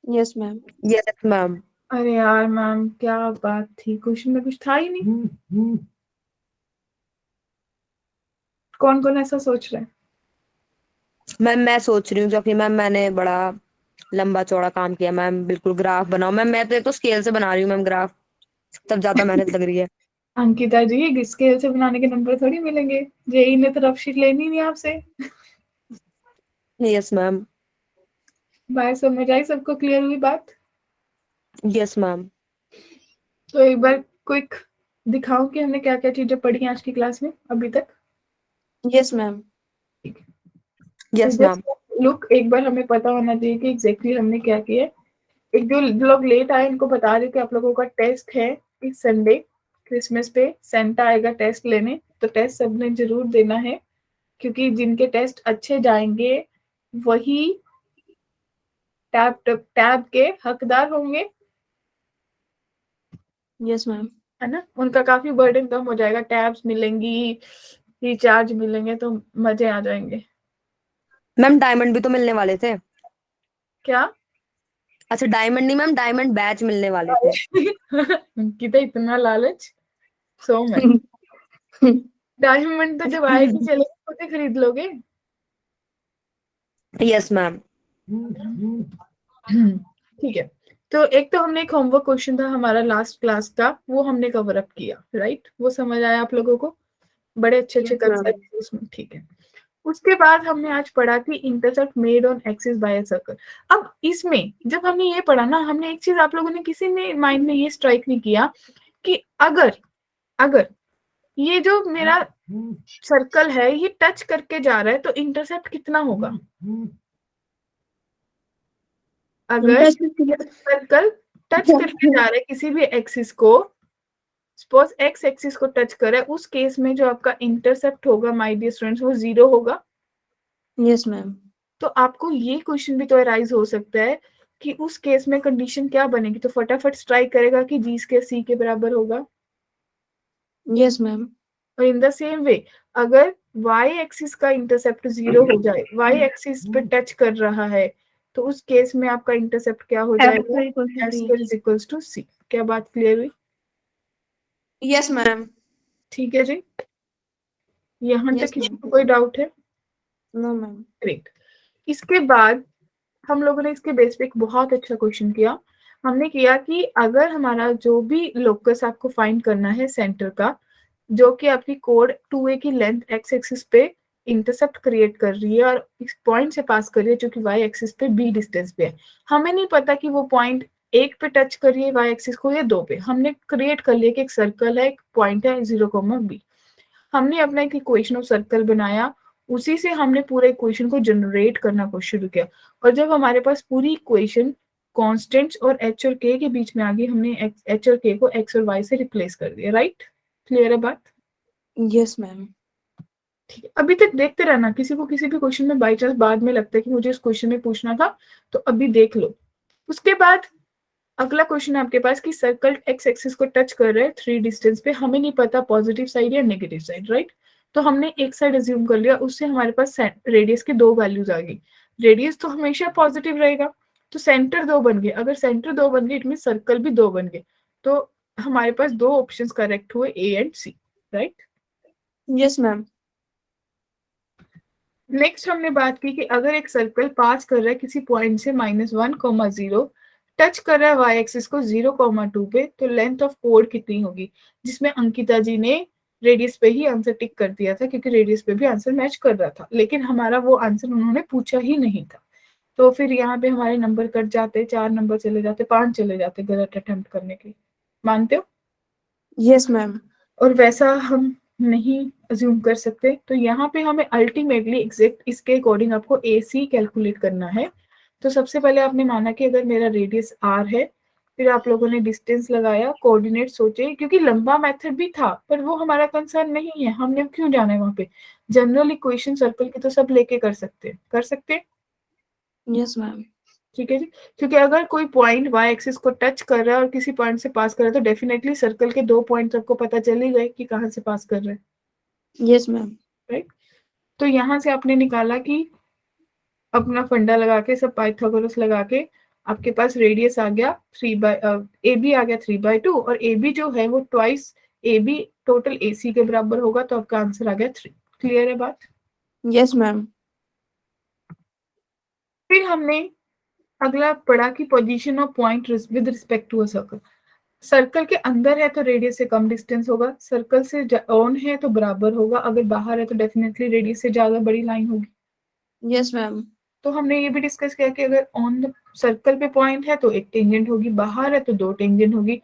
Yes, ma'am. Yes ma'am. अरे यार मैम क्या बात थी, क्वेश्चन में कुछ था ही नहीं। कौन कौन ऐसा सोच रहा है? मैम मैं सोच रही हूँ क्योंकि मैम मैंने बड़ा लंबा चौड़ा काम किया मैम, बिल्कुल ग्राफ बनाओ मैम। मैं तो एक तो स्केल से बना रही हूँ मैम ग्राफ, तब ज्यादा मेहनत लग रही है। अंकिता जी, स्केल से बनाने के नंबर थोड़ी मिलेंगे, जेई ने तो रफ शीट लेनी नहीं आपसे। Yes ma'am. बाय, समझ आई सबको, क्लियर हुई बात? Yes ma'am. तो एक बार क्विक दिखाऊं कि हमने क्या क्या चीजें पढ़ी आज की क्लास में अभी तक। Yes, ma'am. Yes ma'am. Look, एक बार हमें पता होना चाहिए कि एग्जैक्टली हमने क्या किया। एक जो लोग लेट आए उनको बता रहे कि आप लोगों का टेस्ट है इस संडे, क्रिसमस पे सेंटा आएगा टेस्ट लेने, तो टेस्ट सबने जरूर देना है, क्योंकि जिनके टेस्ट अच्छे जाएंगे वही टैब के हकदार होंगे, Yes, ma'am. है ना। उनका काफी बर्डन कम हो जाएगा, टैब्स मिलेंगी, रिचार्ज मिलेंगे, तो मजे आ जाएंगे। मैम डायमंड भी तो मिलने वाले थे। क्या? अच्छा डायमंड नहीं मैम, डायमंड बैच मिलने वाले थे। उनकी तो इतना लालच, सो मच। डायमंड तो जब आएगी चलेगी खुद ही खरीद लोगे। Yes ma'am. ठीक है, तो एक तो हमने एक होमवर्क क्वेश्चन था हमारा लास्ट क्लास का, वो हमने कवर अप किया, राइट? वो समझ आया आप लोगों को? बड़े अच्छे अच्छे Yes, ma'am. कंसेप्ट उसमें, ठीक है। उसके बाद हमने आज पढ़ा कि intercept made on axis by a circle. अब इसमें जब हमने ये पढ़ा ना, हमने एक चीज, आप लोगों ने किसी ने माइंड में ये स्ट्राइक नहीं किया कि अगर अगर ये जो मेरा सर्कल है ये टच करके जा रहा है तो इंटरसेप्ट कितना होगा? अगर सर्कल टच करके जा रहा है किसी भी एक्सिस को, सपोज एक्स एक्सिस को टच करे, उस केस में जो आपका इंटरसेप्ट होगा माय डियर स्टूडेंट्स, वो 0 होगा। Yes, ma'am. तो आपको ये क्वेश्चन भी तो अराइज हो सकता है कि उस केस में कंडीशन क्या बनेगी, तो फटाफट स्ट्राइक करेगा कि जी स्क्वायर सी के बराबर होगा। Yes, ma'am. और इन द सेम वे, अगर y एक्सिस का इंटरसेप्ट 0 हो जाए, y एक्सिस पे टच कर रहा है, तो उस केस में आपका इंटरसेप्ट क्या हो जाएगा? F square is equals to c. क्या बात क्लियर हुई? Yes, ma'am. ठीक है जी, यहाँ Yes, तक किसी ma'am. को कोई डाउट है? No, ma'am. ग्रेट। इसके बाद हम लोगों ने इसके बेस पे एक बहुत अच्छा क्वेश्चन किया। हमने किया कि अगर हमारा जो भी लोकस आपको फाइंड करना है सेंटर का, जो कि आपकी कोड 2a की लेंथ एक्स एक्सिस पे इंटरसेप्ट क्रिएट कर रही है और इस पॉइंट से पास कर रही है जो कि वाई एक्सिस पे b डिस्टेंस पे है। हमें नहीं पता कि वो पॉइंट 1 पे टच कर रही है वाई एक्सिस को या 2 पे। हमने क्रिएट कर लिया कि एक सर्कल है, एक पॉइंट है 0,b। हमने अपना एक इक्वेशन ऑफ सर्कल बनाया, उसी से हमने पूरे इक्वेशन को जनरेट करना को शुरू किया। और जब हमारे पास पूरी इक्वेशन कांस्टेंट्स और एच और के बीच में आ गई, हमने एच और के को एक्स और वाई से रिप्लेस कर दिया। राइट? क्लियर है बात? Yes, ma'am. ठीक है, अभी तक देखते रहना, किसी को किसी भी क्वेश्चन में बाई चांस बाद में लगता है कि मुझे इस क्वेश्चन में पूछना था, तो अभी देख लो। उसके बाद अगला क्वेश्चन है आपके पास कि सर्कल एक्स एक्सिस को टच कर रहा है 3 डिस्टेंस पे, हमें नहीं पता पॉजिटिव साइड या नेगेटिव साइड, राइट? तो हमने एक साइड अज्यूम कर लिया, उससे हमारे पास रेडियस की 2 वैल्यूज आ गई। रेडियस तो हमेशा पॉजिटिव रहेगा, तो सेंटर 2 बन गए। अगर सेंटर 2 बन गए इट मीन सर्कल भी 2 बन गए। तो हमारे पास 2 ऑप्शंस करेक्ट हुए, A and C, right? Yes, ma'am. Next हमने बात की कि अगर एक सर्कल पास कर रहा है किसी पॉइंट से -1,0, टच कर रहा है वाई एक्सिस को 0,2 पे, तो लेंथ ऑफ कोड कितनी होगी? जिसमें अंकिता जी ने रेडियस पे ही आंसर टिक कर दिया था, क्योंकि रेडियस पे भी आंसर मैच कर रहा था, लेकिन हमारा वो आंसर उन्होंने पूछा ही नहीं था। तो फिर यहाँ पे हमारे नंबर कट जाते, 4 नंबर चले जाते, 5 चले जाते गलत अटेम्प्ट करने के। मानते हो? Yes, ma'am. और वैसा हम नहीं अज्यूम कर सकते, तो यहाँ पे हमें अल्टीमेटली एग्जैक्ट इसके अकॉर्डिंग आपको AC कैलकुलेट करना है। तो सबसे पहले आपने माना कि अगर मेरा रेडियस r है, फिर आप लोगों ने डिस्टेंस लगाया, कोऑर्डिनेट सोचे, क्योंकि लंबा मेथड भी था पर वो हमारा कंसर्न नहीं है, हमने क्यों जाना है वहां पे। जनरल इक्वेशन सर्कल की तो सब लेके कर सकते हैं। Yes, ma'am. ठीक है जी, क्योंकि अगर कोई पॉइंट वाई एक्सिस को टच कर रहा है और किसी पॉइंट से पास कर रहा है तो डेफिनेटली सर्कल के 2 पॉइंट आपको पता चल ही गए कि कहाँ से पास कर रहे हैं, यस मैम। राइट। तो यहाँ से आपने निकाला कि अपना फंडा लगा के, सब पाइथागोरस लगा के आपके पास रेडियस आ गया 3/, ए बी आ गया 3/2, और ए बी जो है वो twice A B total A सी के बराबर होगा, तो आपका आंसर आ गया 3। क्लियर है बात? Yes ma'am. फिर हमने अगला पढ़ा कि position of point with respect to a circle. Circle के अंदर है तो रेडियस से कम डिस्टेंस होगा, सर्कल से ऑन है तो बराबर होगा, अगर बाहर है तो डेफिनेटली रेडियस से ज्यादा बड़ी लाइन होगी। Yes ma'am. तो हमने ये भी डिस्कस किया कि अगर ऑन द सर्कल पे पॉइंट है तो एक टेंजेंट होगी, बाहर है तो 2 टेंजेंट होगी,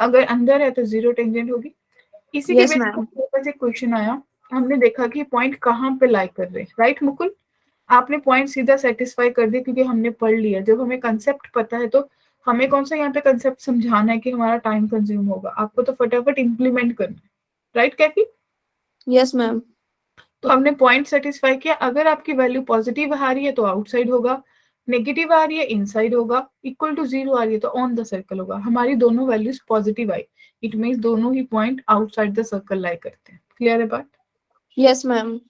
अगर अंदर है तो 0 टेंजेंट होगी। इसी के Yes, बेस ma'am. पर एक क्वेश्चन आया, हमने देखा कि पॉइंट कहाँ पे लाई कर रहे हैं, राइट मुकुल? आपने पॉइंट सीधा सेटिस्फाई कर दिया क्योंकि हमने पढ़ लिया। जब हमें कंसेप्ट पता है तो हमें कौन सा यहाँ पे कंसेप्ट समझाना है कि हमारा टाइम कंज्यूम होगा, आपको तो फटाफट इम्प्लीमेंट करना है, राइट कैफी? Yes, ma'am. तो हमने पॉइंट सेटिस्फाई किया, अगर आपकी वैल्यू पॉजिटिव आ रही है तो आउटसाइड होगा, नेगेटिव आ रही है इनसाइड होगा, इक्वल टू 0 आ रही है तो ऑन द सर्कल होगा। हमारी दोनों values positive I, it means दोनों ही पॉइंट आउटसाइड द सर्कल लाई करते हैं। क्लियर है बात? Yes, ma'am.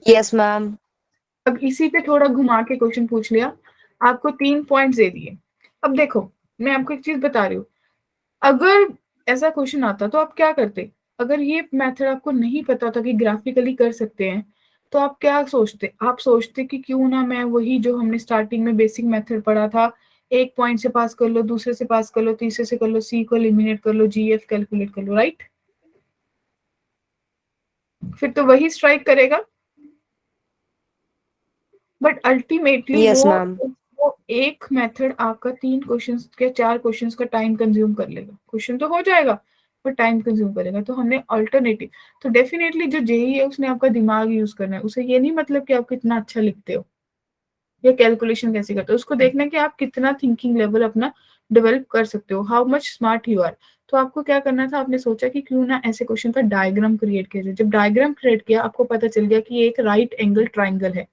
Yes ma'am. अब इसी पे थोड़ा घुमा के क्वेश्चन पूछ लिया, आपको 3 पॉइंट्स दे दिए। अब देखो मैं आपको एक चीज बता रही हूँ, अगर ऐसा क्वेश्चन आता तो आप क्या करते? अगर ये मेथड आपको नहीं पता था कि ग्राफिकली कर सकते हैं तो आप क्या सोचते? आप सोचते कि क्यों ना मैं वही जो हमने स्टार्टिंग में बेसिक मेथड पढ़ा था, एक पॉइंट से पास कर लो, दूसरे से पास कर लो, तीसरे से कर लो, सी को एलिमिनेट कर लो, जी एफ कैलकुलेट कर लो, राइट? फिर तो वही स्ट्राइक करेगा, बट अल्टीमेटली यस मैम। वो एक मेथड आपका 3 क्वेश्चंस के 4 क्वेश्चंस का टाइम कंज्यूम कर लेगा। क्वेश्चन तो हो जाएगा पर टाइम कंज्यूम करेगा, तो हमने अल्टरनेटिव, तो डेफिनेटली जो जेई है उसने आपका दिमाग यूज करना है। उसे ये नहीं मतलब कि आप कितना अच्छा लिखते हो या कैलकुलेशन कैसे करते हो, उसको देखना है कि आप कितना थिंकिंग लेवल अपना डेवलप कर सकते हो, how much smart you are. तो आपको क्या करना था, आपने सोचा कि क्यों ना ऐसे क्वेश्चन का डायग्राम क्रिएट किया जाए। जब डायग्राम क्रिएट किया आपको पता चल गया कि ये एक राइट एंगल ट्राइंगल है,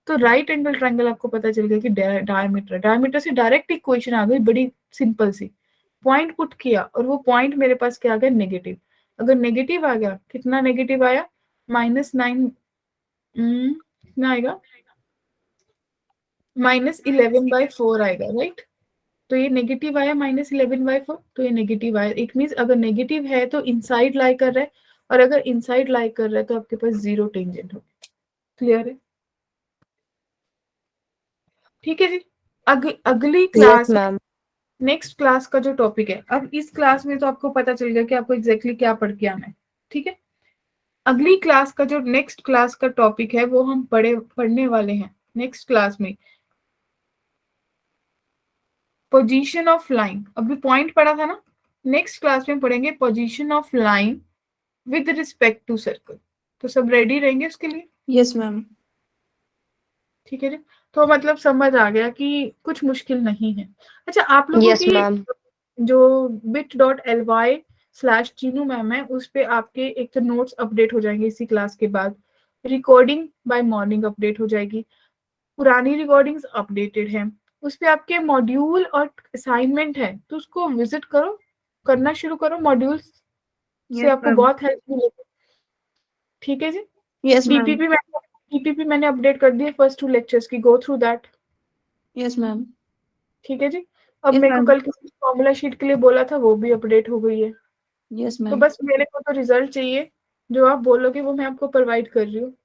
तो राइट एंगल ट्रायंगल आपको पता चल गया कि डायमीटर, डायमीटर से डायरेक्ट इक्वेशन आ गई बड़ी सिंपल सी। पॉइंट पुट किया और वो पॉइंट मेरे पास क्या आ गया, नेगेटिव। अगर नेगेटिव आ गया, कितना नेगेटिव आया, -9, कितना आएगा, -11/4 आएगा, राइट? तो ये नेगेटिव आया -11/4, तो ये नेगेटिव आया। इट मीन्स अगर नेगेटिव है तो इनसाइड लाई कर रहा है, और अगर इनसाइड लाई कर रहा है तो आपके पास 0 टेंजेंट हो। क्लियर है? ठीक है जी। अगली yes class, ma'am. Next class का जो टॉपिक है, अब इस क्लास में तो आपको पता चल गया कि आपको एग्जैक्टली क्या पढ़ के आना है, ठीक है? अगली क्लास का जो नेक्स्ट क्लास का टॉपिक है वो हम पढ़ने वाले हैं नेक्स्ट क्लास में, पोजीशन ऑफ लाइन। अभी पॉइंट पढ़ा था ना, नेक्स्ट क्लास में पढ़ेंगे position of line with respect to circle. तो सब रेडी रहेंगे उसके लिए? Yes, ma'am. ठीक है जी। तो मतलब समझ आ गया कि कुछ मुश्किल नहीं है। अच्छा, आप लोगों यस की मैम। जो bit.ly/चीनू मैम है उस पे आपके एक तो नोट्स अपडेट हो जाएंगे इसी क्लास के बाद, रिकॉर्डिंग बाय मॉर्निंग अपडेट हो जाएगी, पुरानी रिकॉर्डिंग्स अपडेटेड हैं, उस पे आपके मॉड्यूल और असाइनमेंट है, तो उसको विजिट करो, करना शुरू करो, मॉड्यूल्स से Yes, आपको ma'am. बहुत हेल्प मिलेगी। ठीक है जी। Yes, ma'am. डीपीपी मैंने अपडेट कर दिए फर्स्ट 2 लेक्चर्स की, go through that. Yes, ma'am. ठीक है जी। अब Yes, मेरे को ma'am. कल किसी फॉर्मूला शीट के लिए बोला था, वो भी अपडेट हो गई है। Yes, तो ma'am. बस मेरे को तो रिजल्ट चाहिए, जो आप बोलोगे वो मैं आपको प्रोवाइड कर रही हूँ।